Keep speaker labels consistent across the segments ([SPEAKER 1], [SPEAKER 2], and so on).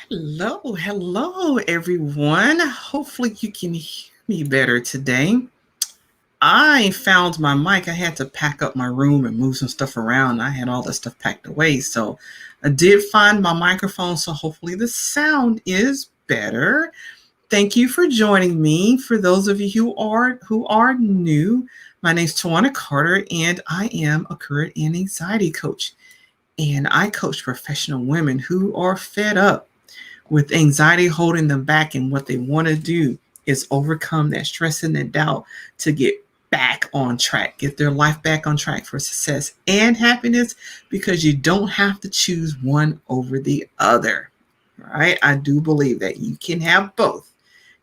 [SPEAKER 1] Hello, everyone. Hopefully, you can hear me better today. I found my mic. I had to pack up my room and move some stuff around. I had all that stuff packed away. So, I did find my microphone. So, hopefully, the sound is better. Thank you for joining me. For those of you who are new, my name is Twanna Carter, and I am a career and anxiety coach. And I coach professional women who are fed up with anxiety holding them back, and what they want to do is overcome that stress and that doubt to get back on track, get their life back on track for success and happiness, because you don't have to choose one over the other. Right? I do believe that you can have both.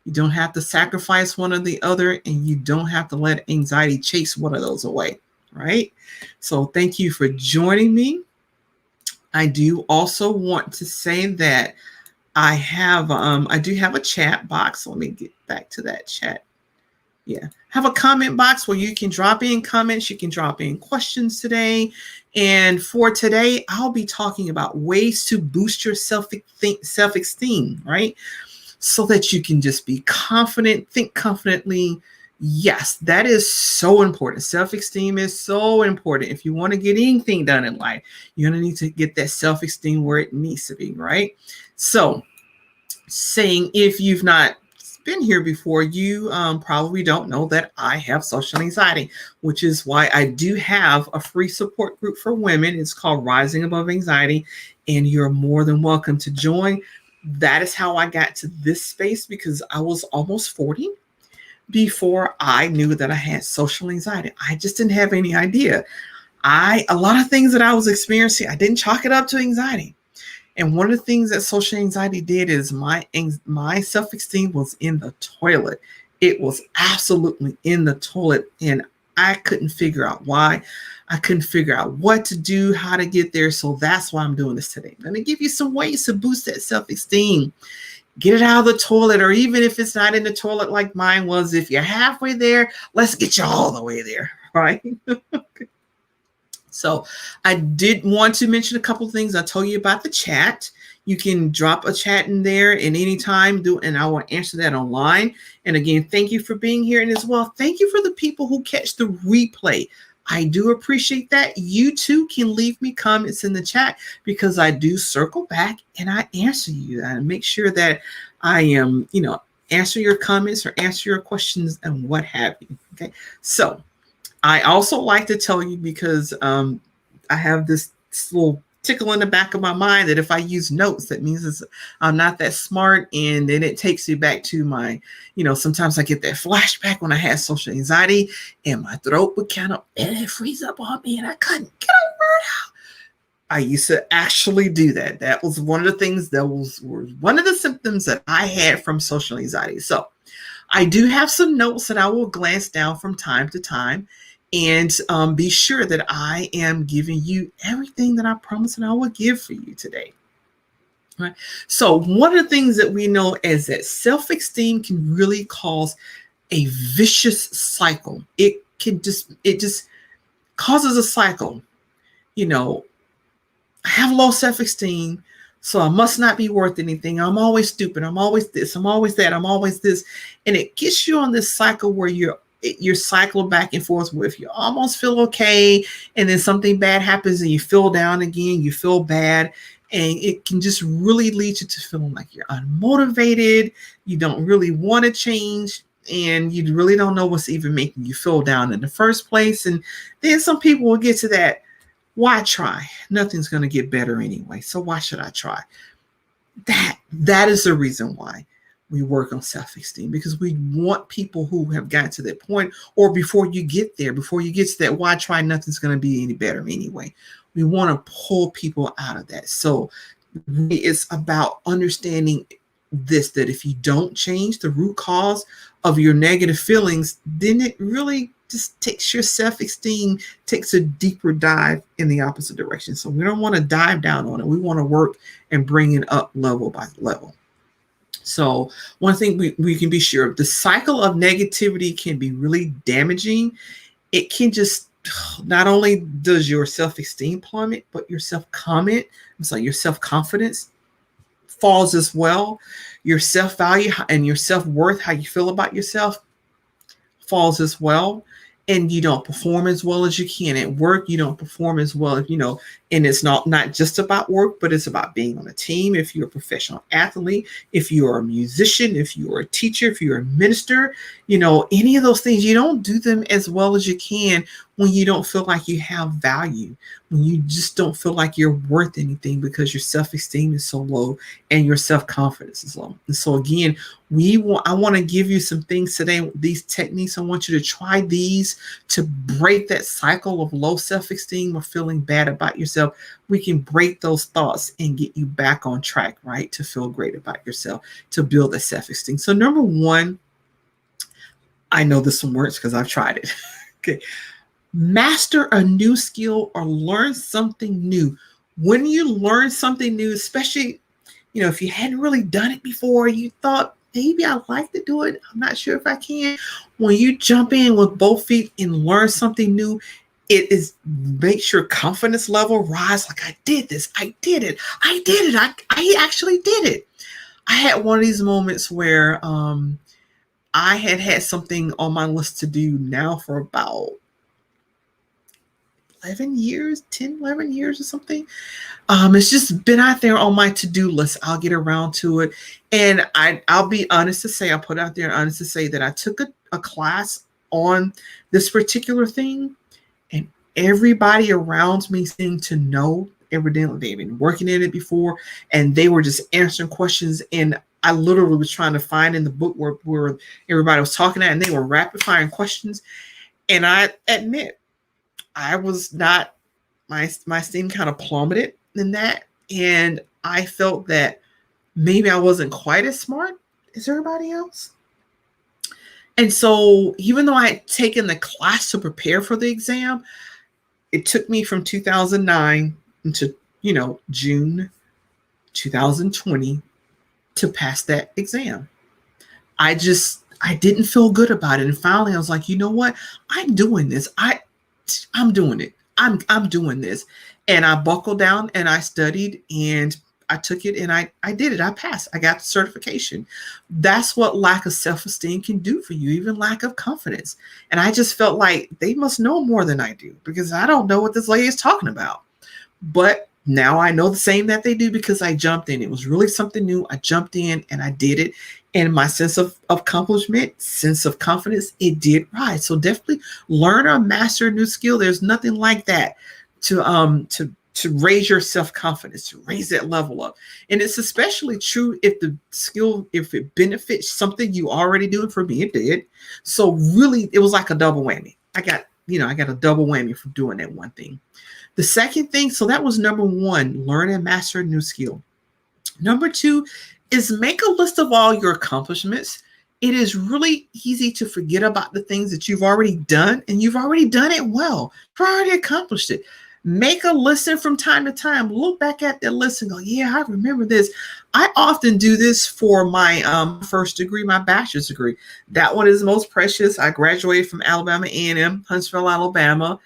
[SPEAKER 1] You don't have to sacrifice one or the other, and you don't have to let anxiety chase one of those away. Right? So thank you for joining me. I do also want to say that I do have a chat box. Let me get back to that chat. Yeah. Have a comment box where you can drop in comments, you can drop in questions today. And for today, I'll be talking about ways to boost your self-esteem, right? So that you can just be confident, think confidently. Yes, that is so important. Self-esteem is so important. If you want to get anything done in life, you're going to need to get that self-esteem where it needs to be, right? So, saying if you've not been here before, you probably don't know that I have social anxiety, which is why I do have a free support group for women. It's called Rising Above Anxiety, and you're more than welcome to join. That is how I got to this space, because I was almost 40 before I knew that I had social anxiety. I just didn't have any idea. A lot of things that I was experiencing, I didn't chalk it up to anxiety. And one of the things that social anxiety did is my self-esteem was in the toilet. It was absolutely in the toilet, and I couldn't figure out why. I couldn't figure out what to do, how to get there. So that's why I'm doing this today. I'm going to give you some ways to boost that self-esteem. Get it out of the toilet, or even if it's not in the toilet like mine was, if you're halfway there, let's get you all the way there, right? So I did want to mention a couple of things. I told you about the chat. You can drop a chat in there at any time, and I will answer that online. And again, thank you for being here. And as well, thank you for the people who catch the replay. I do appreciate that. You too can leave me comments in the chat, because I do circle back and I answer you. I make sure that I am, answer your comments or answer your questions and what have you. Okay. So I also like to tell you, because I have this little tickle in the back of my mind that if I use notes, that means I'm not that smart. And then it takes me back to my, sometimes I get that flashback when I had social anxiety and my throat would kind of freeze up on me and I couldn't get a word out. I used to actually do that. That was one of the things that was one of the symptoms that I had from social anxiety. So I do have some notes that I will glance down from time to time, and be sure that I am giving you everything that I promised that I will give for you today. Right. So one of the things that we know is that self-esteem can really cause a vicious cycle. It just causes a cycle. I have low self-esteem, so I must not be worth anything. I'm always stupid. I'm always this. I'm always that. I'm always this. And it gets you on this cycle where you're cycling back and forth with, you almost feel okay, and then something bad happens and you feel down again, you feel bad, and it can just really lead you to feeling like you're unmotivated, you don't really want to change, and you really don't know what's even making you feel down in the first place. And then some people will get to that, why try? Nothing's going to get better anyway, so why should I try? That is the reason why we work on self-esteem, because we want people who have gotten to that point, or before you get there, before you get to that, why try? Nothing's going to be any better anyway. We want to pull people out of that. So it's about understanding this, that if you don't change the root cause of your negative feelings, then it really just takes your self-esteem, takes a deeper dive in the opposite direction. So we don't want to dive down on it. We want to work and bring it up level by level. So one thing we can be sure of, the cycle of negativity can be really damaging. It can just, not only does your self-esteem plummet, but your self-confidence falls as well. Your self-value and your self-worth, how you feel about yourself, falls as well. And you don't perform as well as you can at work. You don't perform as well, and it's not just about work, but it's about being on a team. If you're a professional athlete, if you're a musician, if you're a teacher, if you're a minister, any of those things, you don't do them as well as you can when you don't feel like you have value, when you just don't feel like you're worth anything because your self-esteem is so low and your self-confidence is low. And so again, I want to give you some things today, these techniques. I want you to try these to break that cycle of low self-esteem or feeling bad about yourself. We can break those thoughts and get you back on track, right? To feel great about yourself, to build that self-esteem. So number one, I know this one works because I've tried it. Okay. Master a new skill or learn something new. When you learn something new, especially, if you hadn't really done it before, you thought, maybe I'd like to do it, I'm not sure if I can. When you jump in with both feet and learn something new, makes your confidence level rise. Like, I did this, I did it, I actually did it. I had one of these moments where I had something on my list to do now for about 11 years or something. It's just been out there on my to-do list. I'll get around to it. And I'll be honest to say, I'll put out there honest to say that I took a class on this particular thing, and everybody around me seemed to know. Evidently they've been working in it before, and they were just answering questions. And I literally was trying to find in the book where everybody was talking at, and they were rapid firing questions. And I admit, I was not, my esteem kind of plummeted in that. And I felt that maybe I wasn't quite as smart as everybody else. And so even though I had taken the class to prepare for the exam, it took me from 2009 to, June 2020 to pass that exam. I didn't feel good about it. And finally I was like, you know what? I'm doing this. I'm doing it. I'm doing this. And I buckled down and I studied and I took it and I did it. I passed. I got the certification. That's what lack of self-esteem can do for you, even lack of confidence. And I just felt like they must know more than I do because I don't know what this lady is talking about. But now I know the same that they do because I jumped in. It was really something new. I jumped in and I did it. And my sense of accomplishment, sense of confidence, it did rise. So definitely learn or master a new skill. There's nothing like that to raise your self-confidence, to raise that level up. And it's especially true if the skill, if it benefits something you already doing. For me, it did. So really, it was like a double whammy. I got a double whammy for doing that one thing. The second thing, so that was number one, learn and master a new skill. Number two is make a list of all your accomplishments. It is really easy to forget about the things that you've already done, and you've already done it well. You've already accomplished it. Make a list, and from time to time, look back at that list and go, yeah, I remember this. I often do this for my first degree, my bachelor's degree. That one is most precious. I graduated from Alabama A&M, Huntsville, Alabama.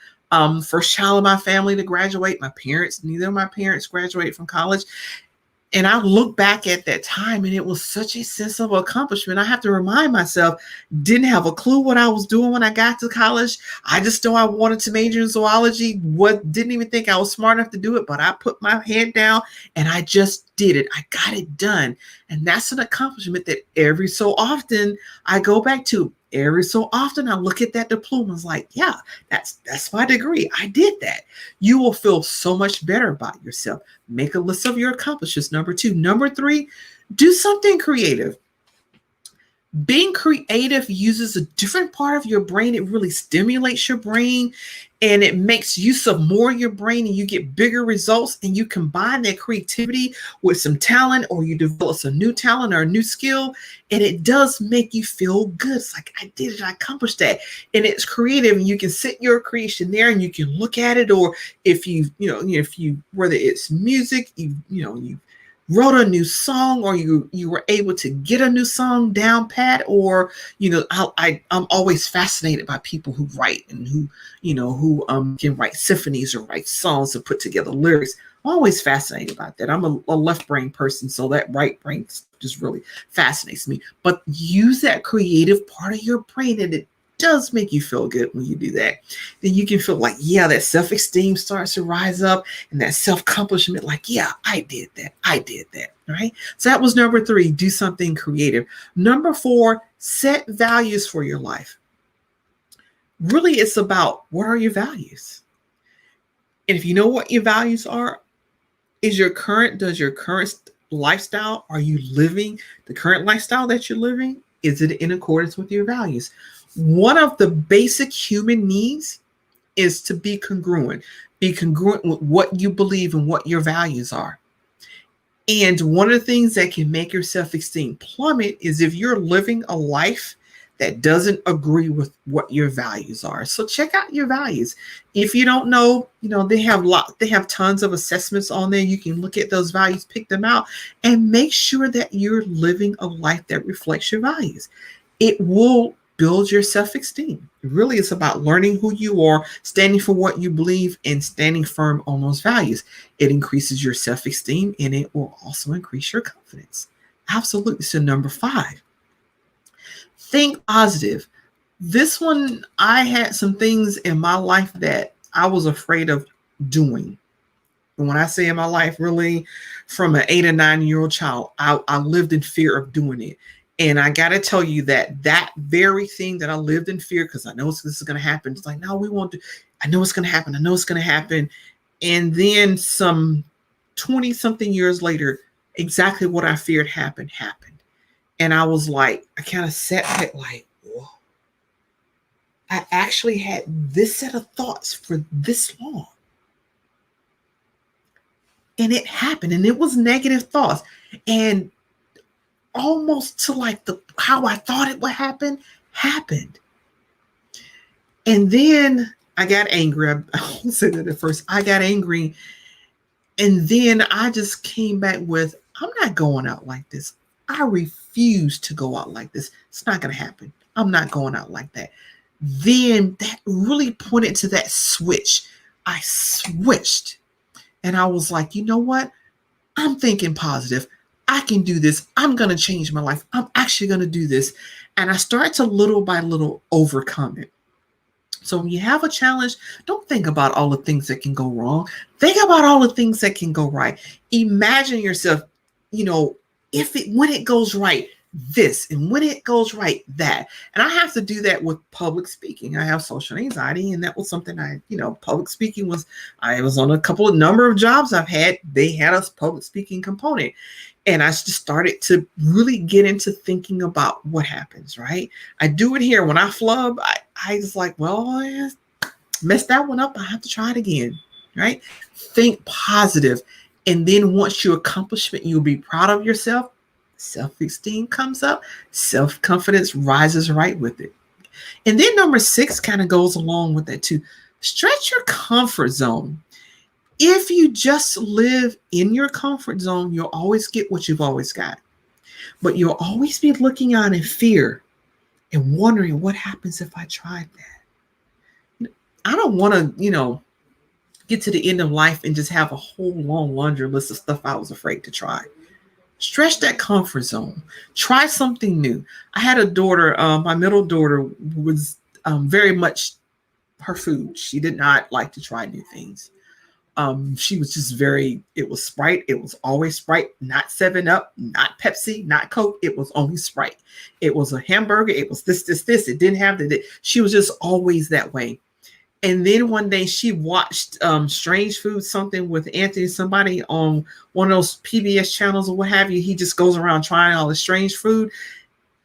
[SPEAKER 1] First child of my family to graduate. Neither of my parents graduated from college. And I look back at that time and it was such a sense of accomplishment. I have to remind myself, didn't have a clue what I was doing when I got to college. I just know I wanted to major in zoology. Didn't even think I was smart enough to do it, but I put my head down and I just did it. I got it done. And that's an accomplishment that every so often I go back to. Every so often I look at that diploma. It's like, yeah, that's my degree. I did that. You will feel so much better about yourself. Make a list of your accomplishments. Number two. Number three, do something creative. Being creative uses a different part of your brain. It really stimulates your brain and it makes use of more of your brain, and you get bigger results. And you combine that creativity with some talent, or you develop a new talent or a new skill, and it does make you feel good. It's like, I did it, I accomplished that. And it's creative, and you can sit your creation there and you can look at it. Or if whether it's music, you wrote a new song, or you were able to get a new song down pat, or I'm always fascinated by people who write and who can write symphonies or write songs and put together lyrics. always fascinated about that. I'm a left brain person, so that right brain just really fascinates me. But use that creative part of your brain, and it does make you feel good when you do that. Then you can feel like, yeah, that self-esteem starts to rise up, and that self-accomplishment, like, yeah, I did that. I did that. Right? So that was number 3, do something creative. Number 4, set values for your life. Really, it's about, what are your values? And if you know what your values are, does your current lifestyle, are you living the current lifestyle that you're living? Is it in accordance with your values? One of the basic human needs is to be congruent. Be congruent with what you believe and what your values are. And one of the things that can make your self-esteem plummet is if you're living a life that doesn't agree with what your values are. So check out your values. If you don't know, they have tons of assessments on there. You can look at those values, pick them out, and make sure that you're living a life that reflects your values. It will build your self-esteem. Really, it's about learning who you are, standing for what you believe, and standing firm on those values. It increases your self-esteem, and it will also increase your confidence. Absolutely. So number 5, think positive. This one, I had some things in my life that I was afraid of doing. And when I say in my life, really, from an 8 or 9-year-old child, I lived in fear of doing it. And I got to tell you that very thing that I lived in fear, because I know this is going to happen. It's like, no, we won't do. I know it's going to happen. I know it's going to happen. And then some 20 something years later, exactly what I feared happened. And I was like, I kind of sat back like, whoa. I actually had this set of thoughts for this long. And it happened. And it was negative thoughts. And almost to like how I thought it would happen, happened. And then I got angry. I said that at first. I got angry. And then I just came back with, I'm not going out like this. I refuse to go out like this. It's not going to happen. I'm not going out like that. Then that really pointed to that switch. I switched. And I was like, you know what? I'm thinking positive. I can do this. I'm going to change my life. I'm actually going to do this. And I start to little by little overcome it. So when you have a challenge, don't think about all the things that can go wrong. Think about all the things that can go right. Imagine yourself, when it goes right, this, and when it goes right, that. And I have to do that with public speaking. I have social anxiety, and that was something public speaking I was on a number of jobs I've had. They had a public speaking component. And I just started to really get into thinking about what happens, right? I do it here. When I flub, I was like, well, I messed that one up. I have to try it again, right? Think positive. And then once you accomplish it, you'll be proud of yourself. Self-esteem comes up. Self-confidence rises right with it. And then number 6 kind of goes along with that too. Stretch your comfort zone. If you just live in your comfort zone, you'll always get what you've always got. But you'll always be looking out in fear and wondering what happens if I tried that. I don't want to, get to the end of life and just have a whole long laundry list of stuff I was afraid to try. Stretch that comfort zone. Try something new. I had a daughter, my middle daughter was very much her food. She did not like to try new things. She was just it was Sprite. It was always Sprite, not 7-Up, not Pepsi, not Coke. It was only Sprite. It was a hamburger. It was this. It didn't have she was just always that way. And then one day she watched Strange Food, something with Anthony, somebody on one of those PBS channels or what have you. He just goes around trying all the strange food.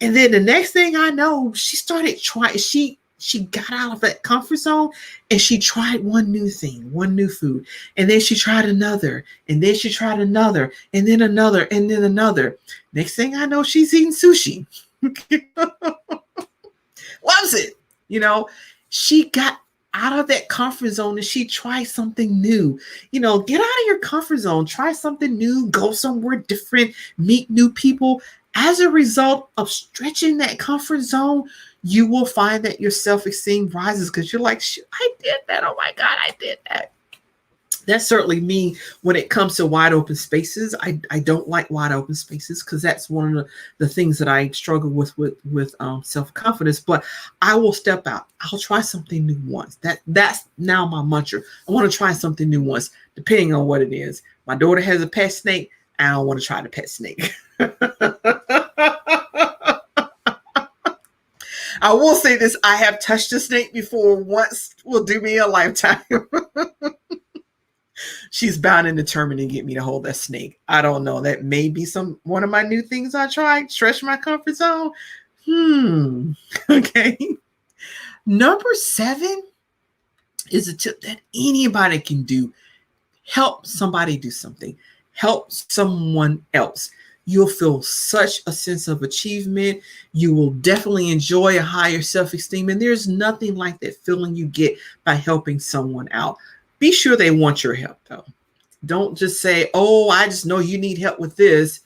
[SPEAKER 1] And then the next thing I know, she started trying, she got out of that comfort zone and she tried one new thing, one new food. And then she tried another, and then she tried another, and then another, and then another. Next thing I know, she's eating sushi. Loves it. She got out of that comfort zone and she tried something new. Get out of your comfort zone, try something new, go somewhere different, meet new people. As a result of stretching that comfort zone, you will find that your self-esteem rises because you're like, I did that. Oh my God, I did that. That's certainly me when it comes to wide open spaces. I don't like wide open spaces because that's one of the things that I struggle with self-confidence. But I will step out. I'll try something new once. That's now my mantra. I want to try something new once, depending on what it is. My daughter has a pet snake. I don't want to try the pet snake. I will say this: I have touched a snake before. Once will do me a lifetime. She's bound and determined to get me to hold that snake. I don't know. That may be one of my new things I tried. Stretch my comfort zone. Okay. Number 7 is a tip that anybody can do. Help somebody do something. Help someone else. You'll feel such a sense of achievement. You will definitely enjoy a higher self-esteem. And there's nothing like that feeling you get by helping someone out. Be sure they want your help, though. Don't just say, oh, I just know you need help with this,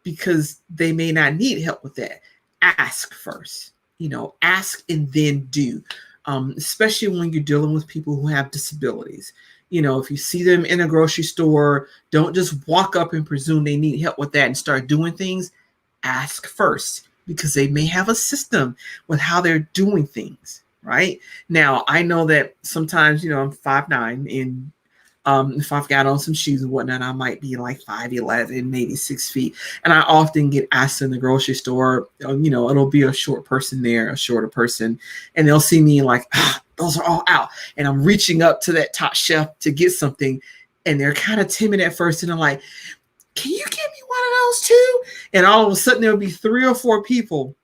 [SPEAKER 1] because they may not need help with that. Ask first. Ask and then do, especially when you're dealing with people who have disabilities. If you see them in a grocery store, don't just walk up and presume they need help with that and start doing things. Ask first, because they may have a system with how they're doing things. Right now, I know that sometimes, I'm 5'9", and if I've got on some shoes and whatnot, I might be like 5'11", maybe 6 feet. And I often get asked in the grocery store, it'll be a short person there, a shorter person, and they'll see me like, those are all out. And I'm reaching up to that top shelf to get something, and they're kind of timid at first, and I'm like, can you give me one of those too? And all of a sudden, there'll be 3 or 4 people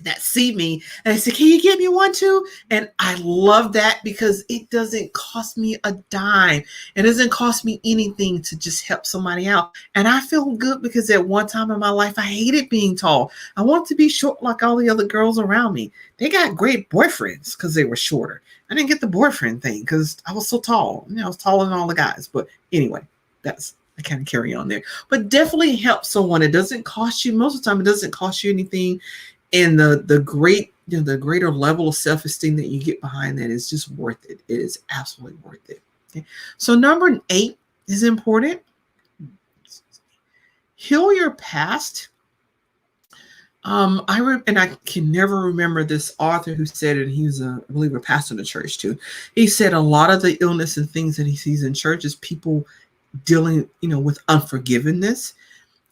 [SPEAKER 1] that see me and I say, can you give me one too? And I love that because it doesn't cost me a dime. It doesn't cost me anything to just help somebody out. And I feel good because at one time in my life, I hated being tall. I wanted to be short like all the other girls around me. They got great boyfriends because they were shorter. I didn't get the boyfriend thing because I was so tall. I was taller than all the guys. But anyway, I kind of carry on there. But definitely help someone. It doesn't cost you. Most of the time, it doesn't cost you anything. And the greater level of self-esteem that you get behind that is just worth it. It is absolutely worth it. Okay. So number 8 is important. Heal your past. I can never remember this author who said it. He was I believe a pastor in the church too. He said a lot of the illness and things that he sees in church is people dealing, with unforgiveness.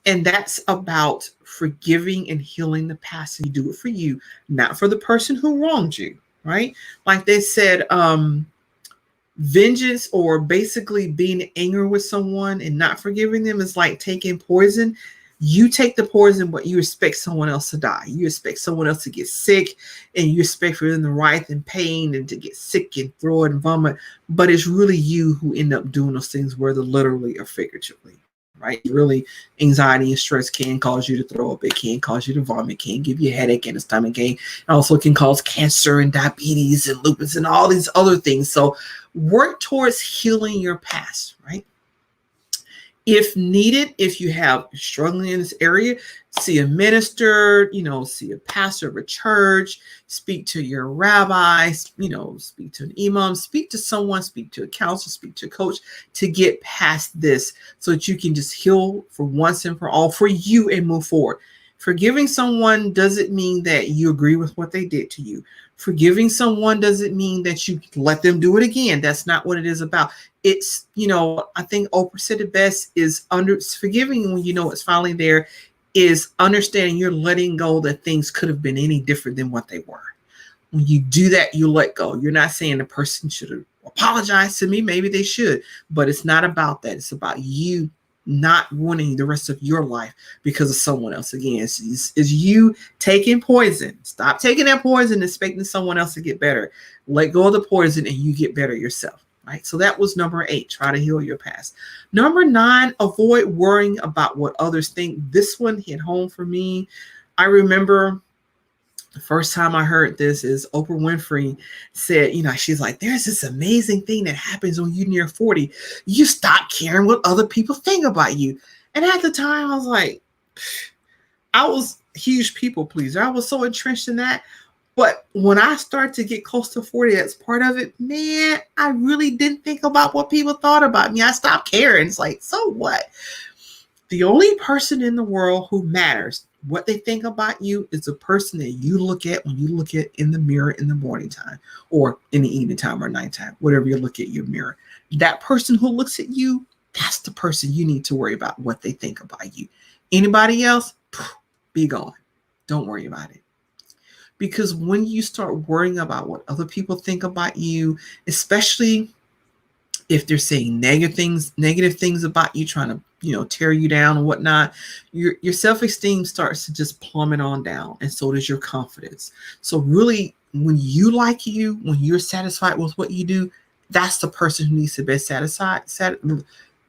[SPEAKER 1] And that's about forgiving and healing the past. And you do it for you, not for the person who wronged you, right? Like they said, vengeance, or basically being angry with someone and not forgiving them, is like taking poison. You take the poison, but you expect someone else to die. You expect someone else to get sick, and you expect for them to writhe in pain and to get sick and throw it and vomit. But it's really you who end up doing those things, whether literally or figuratively. Right? Really, anxiety and stress can cause you to throw up. It can cause you to vomit. Can give you a headache and a stomach ache. It also can cause cancer and diabetes and lupus and all these other things. So work towards healing your past, right? If needed, if you have struggling in this area, see a minister, see a pastor of a church, speak to your rabbi, speak to an imam, speak to someone, speak to a counselor, speak to a coach to get past this so that you can just heal for once and for all for you and move forward. Forgiving someone doesn't mean that you agree with what they did to you. Forgiving someone doesn't mean that you let them do it again. That's not what it is about. It's, I think Oprah said it best, is forgiving when it's finally there, is understanding you're letting go that things could have been any different than what they were. When you do that, you let go. You're not saying the person should have apologized to me. Maybe they should, but it's not about that. It's about you not wanting the rest of your life because of someone else. Again, it's you taking poison. Stop taking that poison, expecting someone else to get better. Let go of the poison and you get better yourself. Right? So that was number 8, try to heal your past. Number 9, avoid worrying about what others think. This one hit home for me. I remember the first time I heard this is Oprah Winfrey said, she's like, there's this amazing thing that happens when you're near 40. You stop caring what other people think about you. And at the time I was like, I was a huge people pleaser. I was so entrenched in that. But when I start to get close to 40, that's part of it. Man, I really didn't think about what people thought about me. I stopped caring. It's like, so what? The only person in the world who matters what they think about you is the person that you look at when you look at in the mirror in the morning time or in the evening time or nighttime, whatever you look at your mirror. That person who looks at you, that's the person you need to worry about what they think about you. Anybody else, be gone. Don't worry about it. Because when you start worrying about what other people think about you, especially if they're saying negative things about you, trying to, tear you down and whatnot, your self-esteem starts to just plummet on down, and so does your confidence. So really, when you like you, when you're satisfied with what you do, that's the person who needs to be satisfied.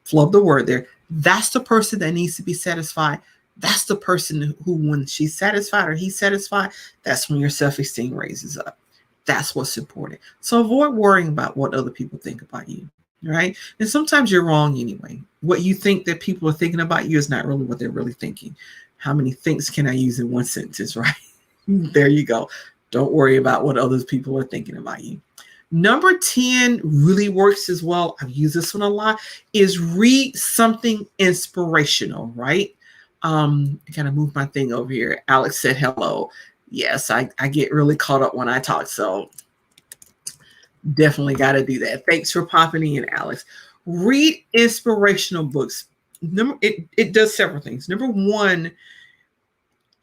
[SPEAKER 1] Flub the word there. That's the person that needs to be satisfied. That's the person who, when she's satisfied or he's satisfied, that's when your self-esteem raises up. That's what's important. So avoid worrying about what other people think about you, right? And sometimes you're wrong anyway. What you think that people are thinking about you is not really what they're really thinking. How many thinks can I use in one sentence, right? There you go. Don't worry about what other people are thinking about you. Number 10 really works as well. I've used this one a lot, is read something inspirational, right? I kind of moved my thing over here. Alex said hello. Yes, I get really caught up when I talk, so definitely got to do that. Thanks for popping in, Alex. Read inspirational books. It does several things. Number one,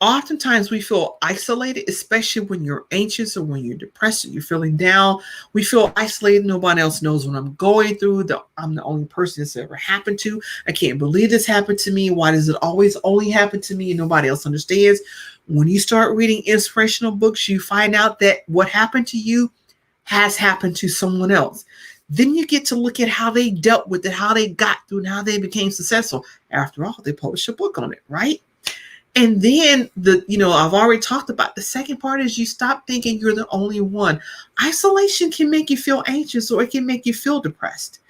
[SPEAKER 1] oftentimes we feel isolated, especially when you're anxious or when you're depressed or you're feeling down. We feel isolated. Nobody else knows what I'm going through. I'm the only person this ever happened to. I can't believe this happened to me. Why does it always only happen to me and nobody else understands? When you start reading inspirational books, you find out that what happened to you has happened to someone else. Then you get to look at how they dealt with it, how they got through, and how they became successful. After all, they published a book on it, right? And then I've already talked about the second part is you stop thinking you're the only one. Isolation can make you feel anxious or it can make you feel depressed.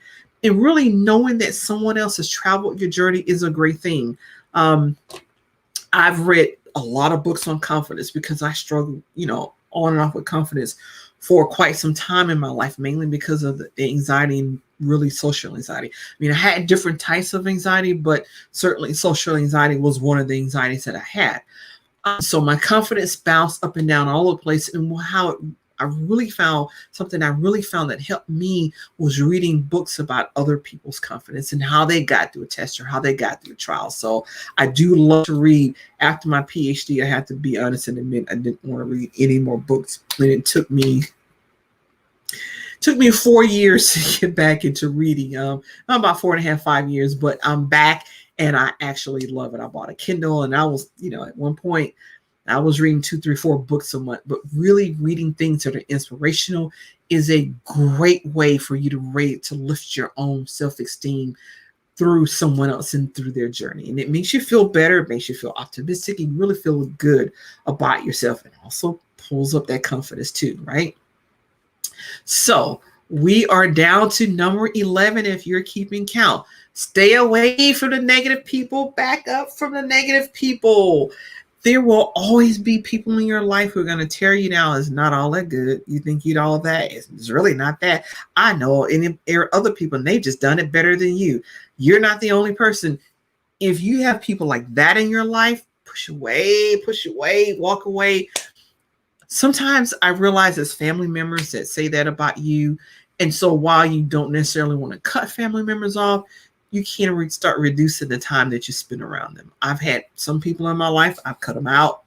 [SPEAKER 1] And really knowing that someone else has traveled your journey is a great thing. I've read a lot of books on confidence because I struggle, on and off with confidence for quite some time in my life, mainly because of the anxiety and really social anxiety. I mean, I had different types of anxiety, but certainly social anxiety was one of the anxieties that I had. So my confidence bounced up and down all over the place. And I really found that helped me was reading books about other people's confidence and how they got through a test or how they got through a trial. So I do love to read. After my PhD, I had to be honest and admit I didn't want to read any more books. And it took me 4 years to get back into reading. About 4.5, 5 years, but I'm back and I actually love it. I bought a Kindle and I was, at one point, I was reading 2, 3, 4 books a month, but really reading things that are inspirational is a great way for you to lift your own self-esteem through someone else and through their journey. And it makes you feel better. It makes you feel optimistic. And you really feel good about yourself and also pulls up that confidence too, right? So we are down to number 11 if you're keeping count. Stay away from the negative people. Back up from the negative people. There will always be people in your life who are going to tear you down. It's not all that good. You think you'd all that. It's really not that. I know. And there are other people, and they've just done it better than you. You're not the only person. If you have people like that in your life, push away, walk away. Sometimes I realize it's family members that say that about you. And so while you don't necessarily want to cut family members off, you can start reducing the time that you spend around them. I've had some people in my life, I've cut them out.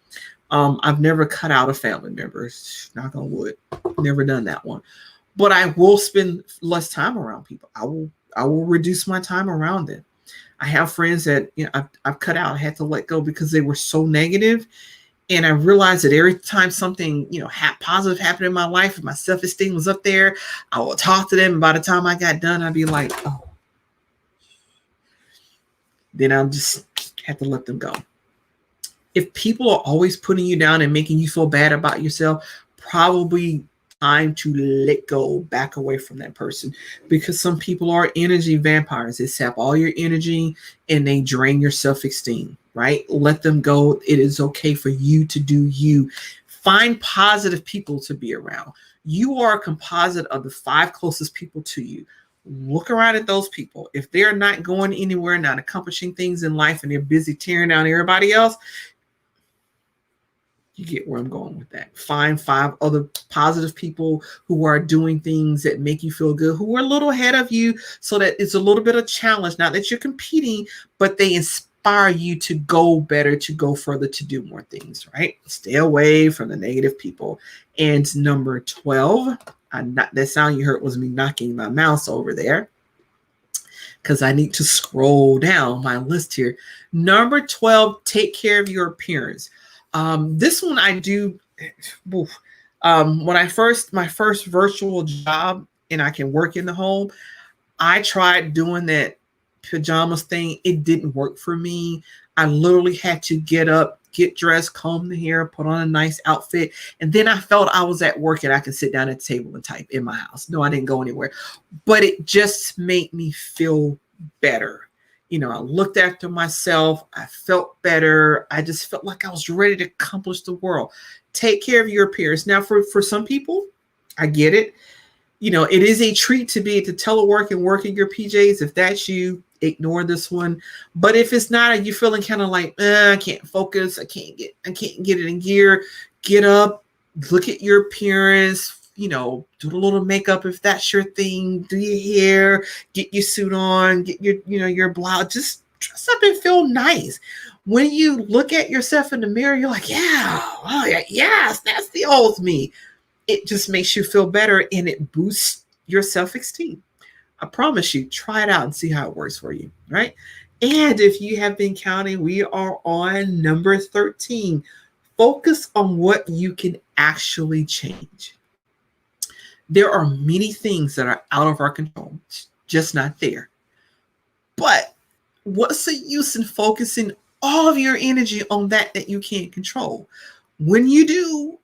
[SPEAKER 1] I've never cut out a family member, knock on wood, never done that one. But I will spend less time around people. I will reduce my time around them. I have friends that I've cut out, I had to let go because they were so negative. And I realized that every time something, positive happened in my life, and my self-esteem was up there, I would talk to them. And by the time I got done, I'd be like, oh. Then I'll just have to let them go. If people are always putting you down and making you feel bad about yourself, probably time to let go, back away from that person, because some people are energy vampires. They sap all your energy and they drain your self-esteem, right? Let them go. It is okay for you to do you. Find positive people to be around. You are a composite of the 5 closest people to you. Look around at those people. If they're not going anywhere, not accomplishing things in life, and they're busy tearing down everybody else, you get where I'm going with that. Find 5 other positive people who are doing things that make you feel good, who are a little ahead of you, so that it's a little bit of challenge. Not that you're competing, but they inspire you to go better, to go further, to do more things, right? Stay away from the negative people. And number 12, that sound you heard was me knocking my mouse over there, because I need to scroll down my list here. Number 12, take care of your appearance. This one I do. When my first virtual job, and I can work in the home, I tried doing that pajamas thing. It didn't work for me. I literally had to get up, get dressed, comb the hair, put on a nice outfit, and then I felt I was at work and I could sit down at the table and type in my house. No, I didn't go anywhere, but it just made me feel better. I looked after myself. I felt better. I just felt like I was ready to accomplish the world. Take care of your appearance. Now, for some people, I get it. It is a treat to be able to telework and work in your PJs. If that's you, ignore this one. But if it's not, and you're feeling kind of like, I can't focus, I can't get it in gear, get up, look at your appearance. Do a little makeup if that's your thing. Do your hair, get your suit on, get your blouse. Just dress up and feel nice. When you look at yourself in the mirror, you're like, yes, that's the old me. It just makes you feel better, and it boosts your self-esteem. I promise you, try it out and see how it works for you, right? And if you have been counting, we are on number 13. Focus on what you can actually change. There are many things that are out of our control, just not there. But what's the use in focusing all of your energy on that you can't control? When you do,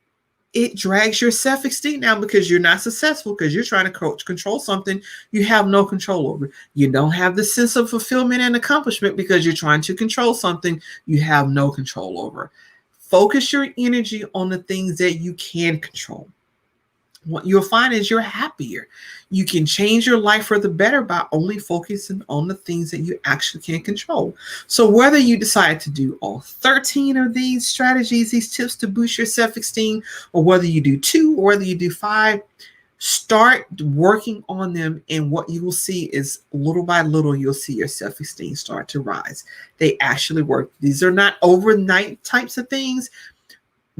[SPEAKER 1] it drags your self-esteem down, because you're not successful, because you're trying to control something you have no control over. You don't have the sense of fulfillment and accomplishment because you're trying to control something you have no control over. Focus your energy on the things that you can control. What you'll find is you're happier. You can change your life for the better by only focusing on the things that you actually can control. So whether you decide to do all 13 of these strategies, these tips to boost your self-esteem, or whether you do 2 or whether you do 5, start working on them. And what you will see is, little by little, you'll see your self-esteem start to rise. They actually work. These are not overnight types of things.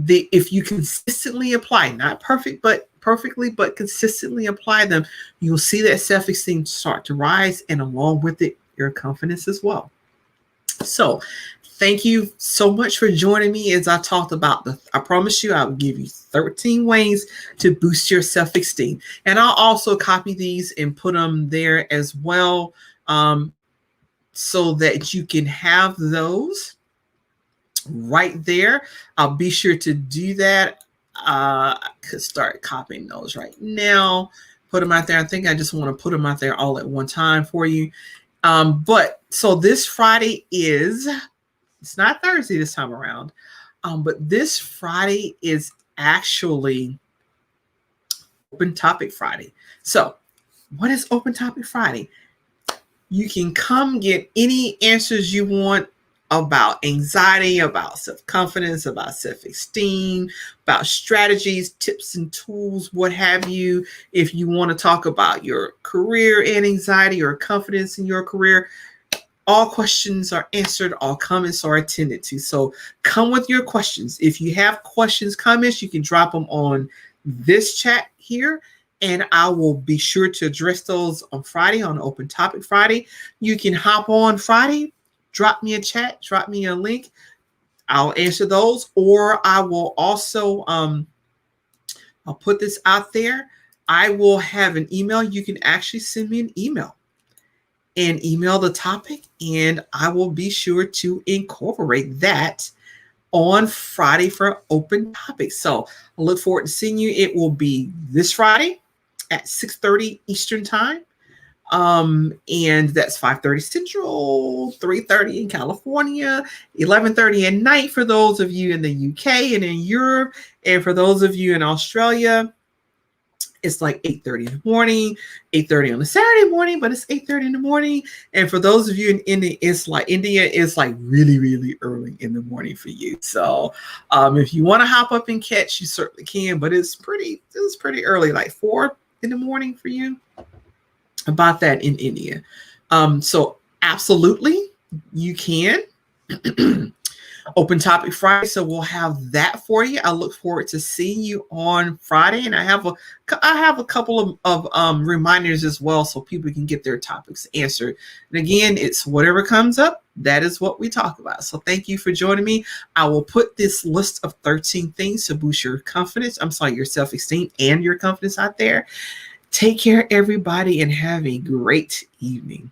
[SPEAKER 1] If you consistently apply, not perfectly, but consistently apply them, you'll see that self-esteem start to rise, and along with it, your confidence as well. So thank you so much for joining me as I talked about I promise you, I will give you 13 ways to boost your self-esteem. And I'll also copy these and put them there as well, so that you can have those right there. I'll be sure to do that. I could start copying those right now, put them out there. I think I just want to put them out there all at one time for you. But so this Friday it's not Thursday this time around, but this Friday is actually Open Topic Friday. So what is Open Topic Friday? You can come get any answers you want about anxiety, about self-confidence, about self-esteem, about strategies, tips and tools, what have you. If you want to talk about your career and anxiety or confidence in your career, all questions are answered, all comments are attended to. So come with your questions. If you have questions, comments, you can drop them on this chat here, and I will be sure to address those on Friday, on Open Topic Friday. You can hop on Friday, drop me a chat, drop me a link. I'll answer those, or I will also, I'll put this out there. I will have an email. You can actually send me an email and email the topic, and I will be sure to incorporate that on Friday for Open Topics. So I look forward to seeing you. It will be this Friday at 6:30 Eastern Time. And that's 5:30 Central, 3:30 in California, 11:30 at night for those of you in the UK and in Europe. And for those of you in Australia, it's like 8:30 in the morning, 8:30 on a Saturday morning, but it's 8:30 in the morning. And for those of you in India, it's like really, really early in the morning for you. So if you want to hop up and catch, you certainly can, but it's pretty early, like 4 in the morning for you. About that in India. So absolutely you can. Open Topic Friday, so we'll have that for you. I look forward to seeing you on Friday, and I have a couple of reminders as well, so people can get their topics answered. And again, it's whatever comes up, that is what we talk about. So thank you for joining me. I will put this list of 13 things to boost your your self-esteem and your confidence out there. Take care, everybody, and have a great evening.